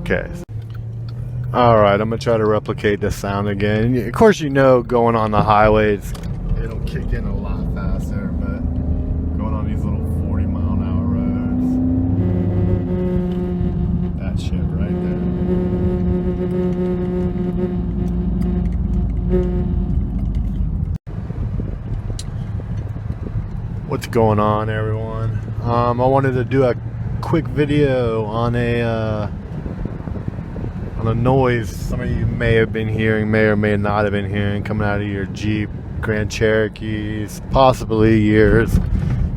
Okay. Alright, I'm going to try to replicate this sound again. Of course, you know, going on the highways, it'll kick in a lot faster, but going on these little 40-mile-an-hour roads, that shit right there. What's going on, everyone? I wanted to do a quick video on a noise some of you may have been hearing, may or may not have been hearing, coming out of your Jeep Grand Cherokees, possibly years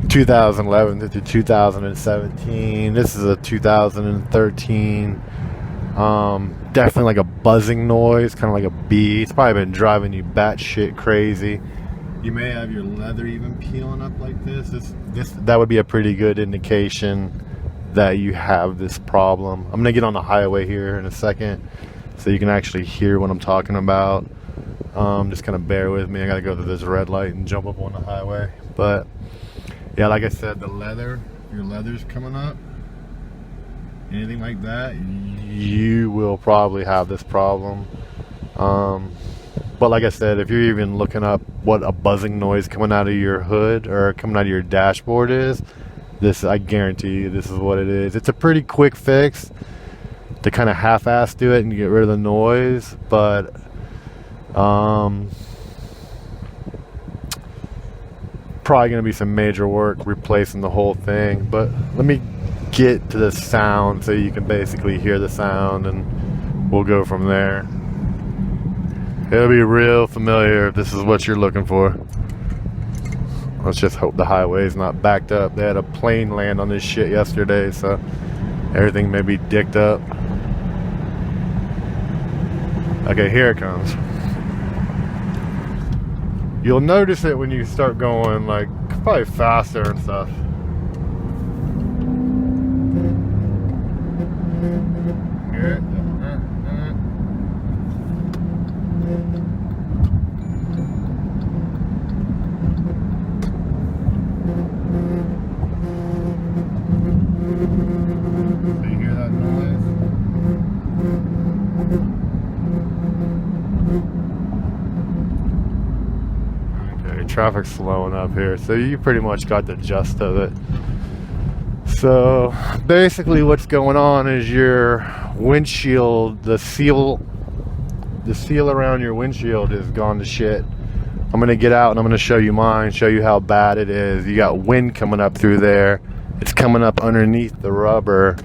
2011 to 2017. This is a 2013. Definitely like a buzzing noise, kind of like a bee. It's probably been driving you batshit crazy. You may have your leather even peeling up like this. That would be a pretty good indication that you have this problem. I'm gonna get on the highway here in a second so you can actually hear what I'm talking about. Just kind of bear with me. I gotta go through this red light and jump up on the highway. But yeah, like I said, your leather's coming up, anything like that, you will probably have this problem. But like I said, if you're even looking up what a buzzing noise coming out of your hood or coming out of your dashboard is, this, I guarantee you, this is what it is. It's a pretty quick fix to kind of half-ass do it and get rid of the noise, but probably going to be some major work replacing the whole thing. But let me get to the sound so you can basically hear the sound, and we'll go from there. It'll be real familiar if this is what you're looking for. Let's just hope the highway's not backed up. They had a plane land on this shit yesterday, so everything may be dicked up. Okay, here it comes. You'll notice it when you start going like probably faster and stuff. Hear it? Do you hear that noise? Okay, traffic's slowing up here, so you pretty much got the gist of it. So basically what's going on is your windshield, the seal around your windshield is gone to shit. I'm gonna get out and I'm gonna show you mine, show you how bad it is. You got wind coming up through there. It's coming up underneath the rubber,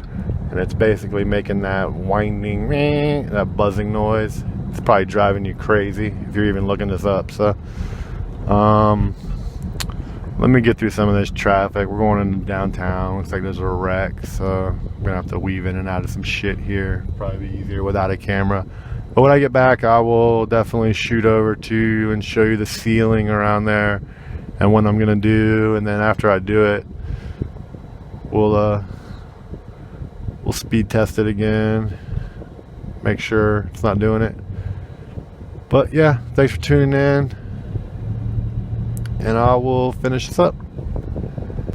and it's basically making that winding, that buzzing noise. It's probably driving you crazy if you're even looking this up. So let me get through some of this traffic. We're going into downtown. Looks like there's a wreck, so I'm gonna have to weave in and out of some shit here. Probably be easier without a camera. But when I get back, I will definitely shoot over to you and show you the ceiling around there and what I'm gonna do. And then after I do it, we'll speed test it again, make sure it's not doing it. But yeah, thanks for tuning in, and I will finish this up,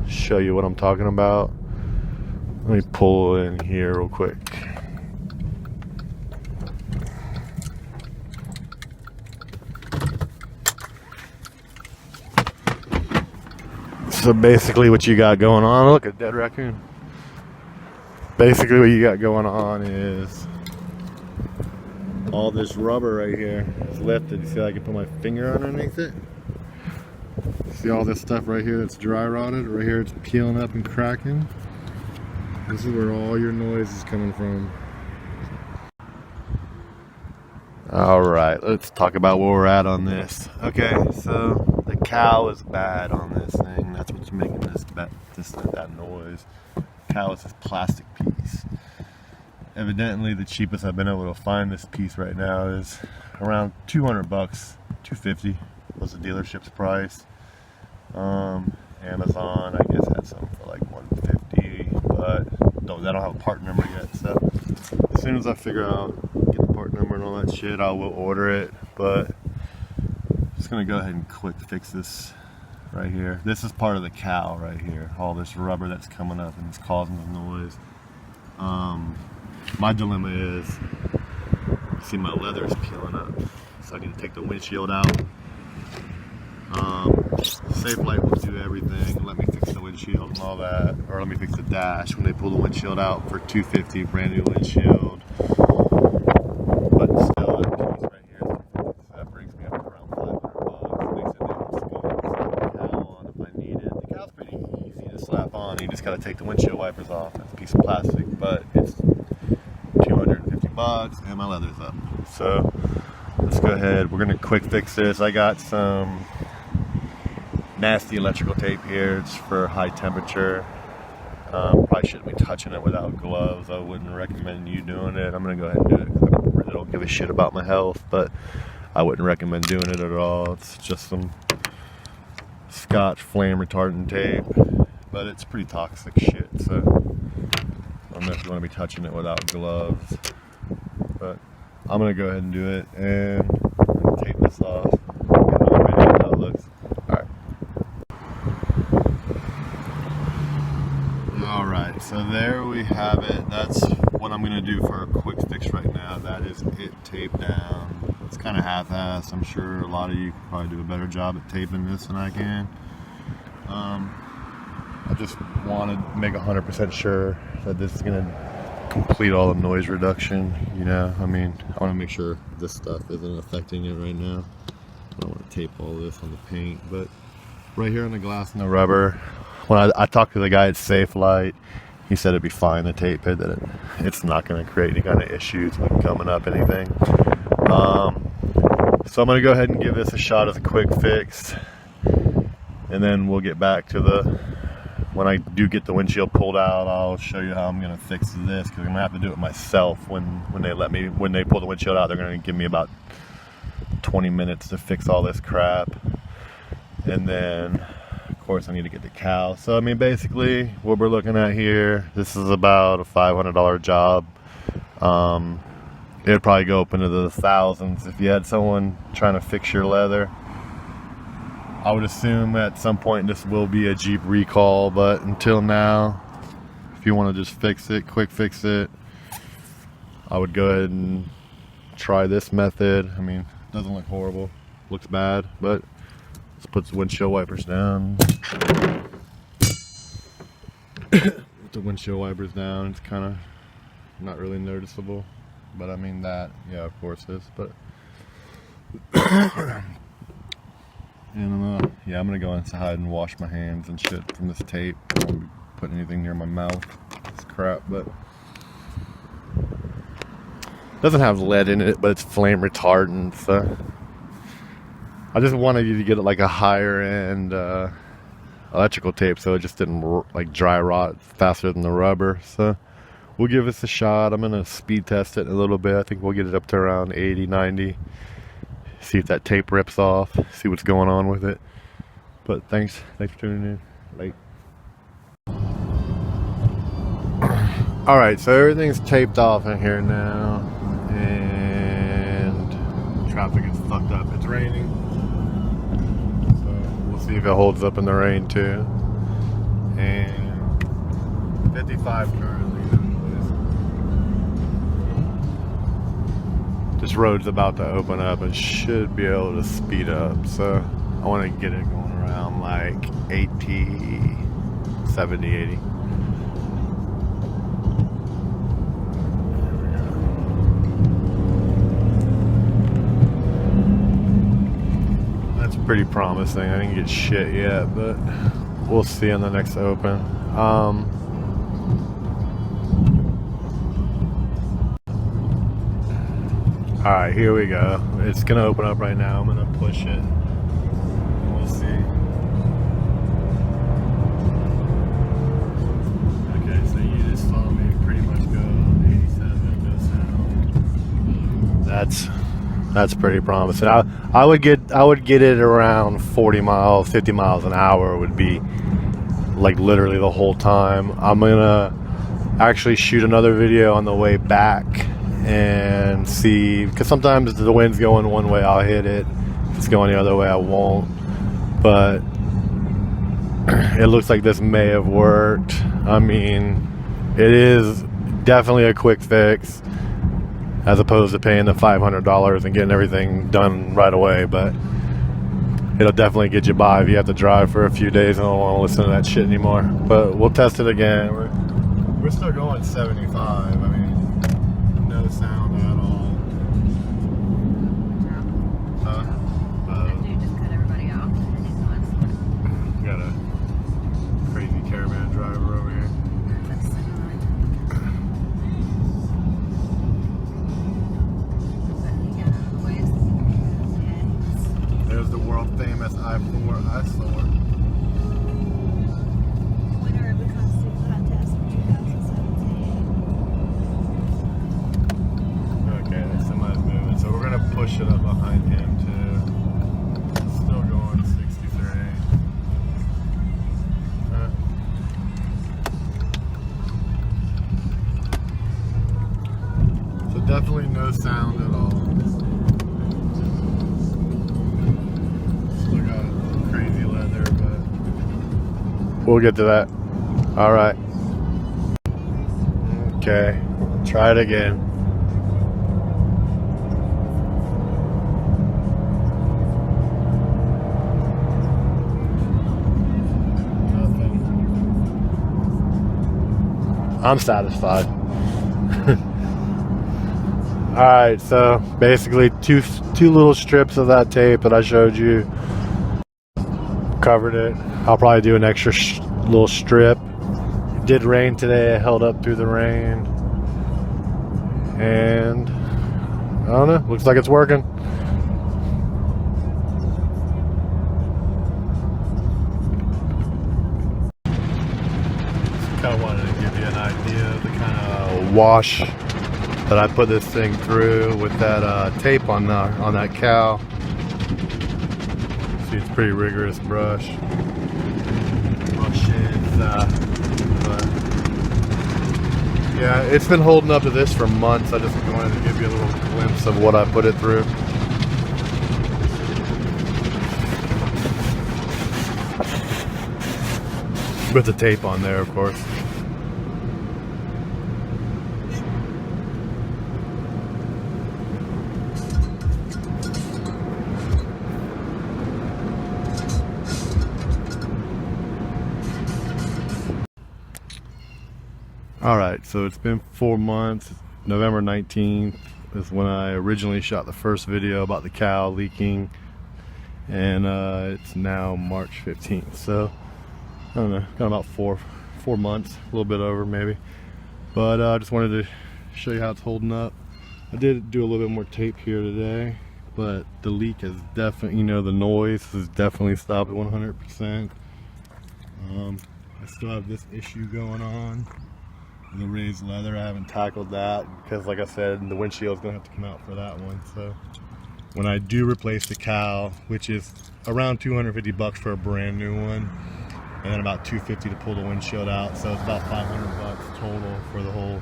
show you what I'm talking about. Let me pull in here real quick. So basically what you got going on, look, a dead raccoon. Basically what you got going on is all this rubber right here is lifted. You see how I can put my finger underneath it? See all this stuff right here that's dry rotted? Right here it's peeling up and cracking. This is where all your noise is coming from. Alright, let's talk about where we're at on this. Okay, so the cowl is bad on this thing. That's what's making that noise. Cowl is this plastic piece. Evidently the cheapest I've been able to find this piece right now is around 200 bucks. 250 was the dealership's price. Amazon I guess had some for like 150, but I don't have a part number yet, so as soon as I figure out, get the part number and all that shit, I will order it. But I'm just gonna go ahead and quick fix this right here. This is part of the cowl right here, all this rubber that's coming up and it's causing the noise. My dilemma is, you see my leather is peeling up, so I need to take the windshield out. Safe Light will do everything. Let me fix the windshield and all that, or let me fix the dash when they pull the windshield out for $250, brand new windshield. But still, that piece right here, that brings me up to around $500. Makes it difference to go and slap the cowl on if I need it. The cowl's pretty easy to slap on. You just got to take the windshield wipers off. It's a piece of plastic, but it's $250 and my leather's up. So let's go ahead. We're gonna quick fix this. I got some nasty electrical tape here. It's for high temperature. Probably shouldn't be touching it without gloves. I wouldn't recommend you doing it. I'm gonna go ahead and do it because I really don't give a shit about my health, but I wouldn't recommend doing it at all. It's just some Scotch flame retardant tape, but it's pretty toxic shit, so I don't know if you want to be touching it without gloves, but I'm gonna go ahead and do it and tape this off. Get another video of how it looks. Alright, so there we have it. That's what I'm gonna do for a quick fix right now. That is it taped down. It's kind of half-assed. I'm sure a lot of you could probably do a better job at taping this than I can. I just want to make 100% sure that this is gonna complete all the noise reduction, you know. I mean, I want to make sure this stuff isn't affecting it right now. I don't want to tape all this on the paint, but right here on the glass and the rubber, when I talked to the guy at Safe Light, he said it'd be fine to tape it, that it's not going to create any kind of issues with coming up anything. So I'm going to go ahead and give this a shot as a quick fix, and then we'll get back to when I do get the windshield pulled out, I'll show you how I'm going to fix this, because I'm going to have to do it myself when they pull the windshield out. They're going to give me about 20 minutes to fix all this crap, and then of course I need to get the cowl. So I mean, basically what we're looking at here, this is about a $500 job. It'd probably go up into the thousands if you had someone trying to fix your leather. I would assume at some point this will be a Jeep recall, but until now, if you want to just fix it, quick fix it, I would go ahead and try this method. I mean, it doesn't look horrible, looks bad, but let's put the windshield wipers down. With the windshield wipers down, it's kind of not really noticeable, but I mean that, yeah, of course is, but and yeah, I'm gonna go inside and wash my hands and shit from this tape. I don't want to be putting anything near my mouth. It's crap, but it doesn't have lead in it, but it's flame retardant, so I just wanted you to get like a higher end electrical tape so it just didn't like dry rot faster than the rubber. So we'll give this a shot. I'm gonna speed test it a little bit. I think we'll get it up to around 80, 90. See if that tape rips off, see what's going on with it. But thanks for tuning in. Late. Alright, so everything's taped off in here now, and traffic is fucked up. It's raining, so we'll see if it holds up in the rain too. And 55 currently. This road's about to open up and should be able to speed up, so I want to get it going around like 80, 70, 80. That's pretty promising. I didn't get shit yet, but we'll see on the next open. Alright, here we go. It's gonna open up right now. I'm gonna push it. We'll see. Okay, so you just saw me pretty much go 87, no sound. That's pretty promising. I would get it around 40 miles, 50 miles an hour would be like literally the whole time. I'm gonna actually shoot another video on the way back and see, because sometimes the wind's going one way, I'll hit it. If it's going the other way, I won't. But it looks like this may have worked. I mean, it is definitely a quick fix, as opposed to paying the $500 and getting everything done right away. But it'll definitely get you by if you have to drive for a few days and don't want to listen to that shit anymore. But we'll test it again. We're still going 75. I mean, no sound at all. Dude just cut everybody off. Got a crazy caravan driver over here. There's the world famous I-4 eyesore. Winner of the costume contest in 2017. Okay, that semi's moving. So we're gonna push it up behind him too. Still going 63. So definitely no sound at all. Still got crazy leather, but we'll get to that. All right. Okay, try it again. Nothing. I'm satisfied. All right, so basically two little strips of that tape that I showed you covered it. I'll probably do an extra little strip. It did rain today. It held up through the rain, and I don't know, looks like it's working. Just kind of wanted to give you an idea of the kind of wash that I put this thing through with that tape on that cowl. See, it's pretty rigorous brush. But yeah, it's been holding up to this for months. I just wanted to give you a little glimpse of what I put it through. With the tape on there, of course. Alright, so it's been 4 months. November 19th is when I originally shot the first video about the cowl leaking, and it's now March 15th, so I don't know, got about four months, a little bit over maybe. But I just wanted to show you how it's holding up. I did do a little bit more tape here today, but the leak is definitely, you know, the noise has definitely stopped at 100%. I still have this issue going on. The raised leather, I haven't tackled that because, like I said, the windshield is going to have to come out for that one. So when I do replace the cowl, which is around 250 bucks for a brand new one, and then about 250 to pull the windshield out, so it's about 500 bucks total for the whole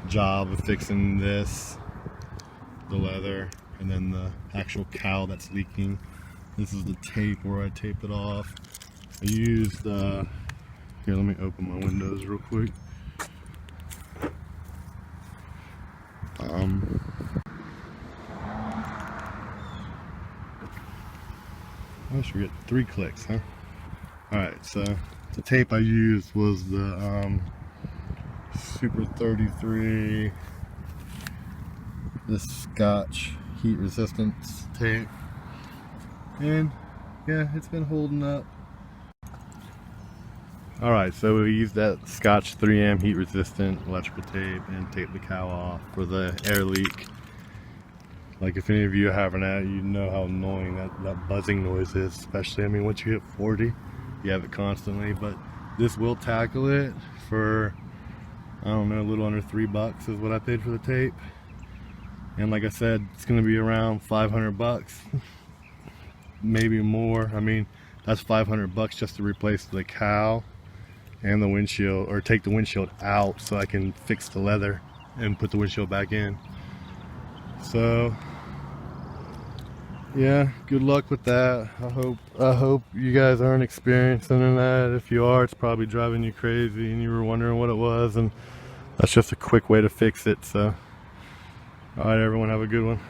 job of fixing this, the leather, and then the actual cowl that's leaking. This is the tape where I taped it off. I used here, let me open my windows real quick. I should get 3 clicks, huh? Alright, so the tape I used was the Super 33, this Scotch heat resistance tape, and yeah, it's been holding up. Alright, so we used that Scotch 3M heat resistant electrical tape and taped the cowl off for the air leak. Like, if any of you are having that, you know how annoying that buzzing noise is, especially, I mean, once you hit 40, you have it constantly. But this will tackle it for, I don't know, a little under $3 is what I paid for the tape. And like I said, it's going to be around 500 bucks, maybe more. I mean, that's 500 bucks just to replace the cowl and the windshield, or take the windshield out so I can fix the leather and put the windshield back in. So yeah, good luck with that. I hope you guys aren't experiencing that. If you are, it's probably driving you crazy and you were wondering what it was. And That's just a quick way to fix it. So, all right, everyone, have a good one.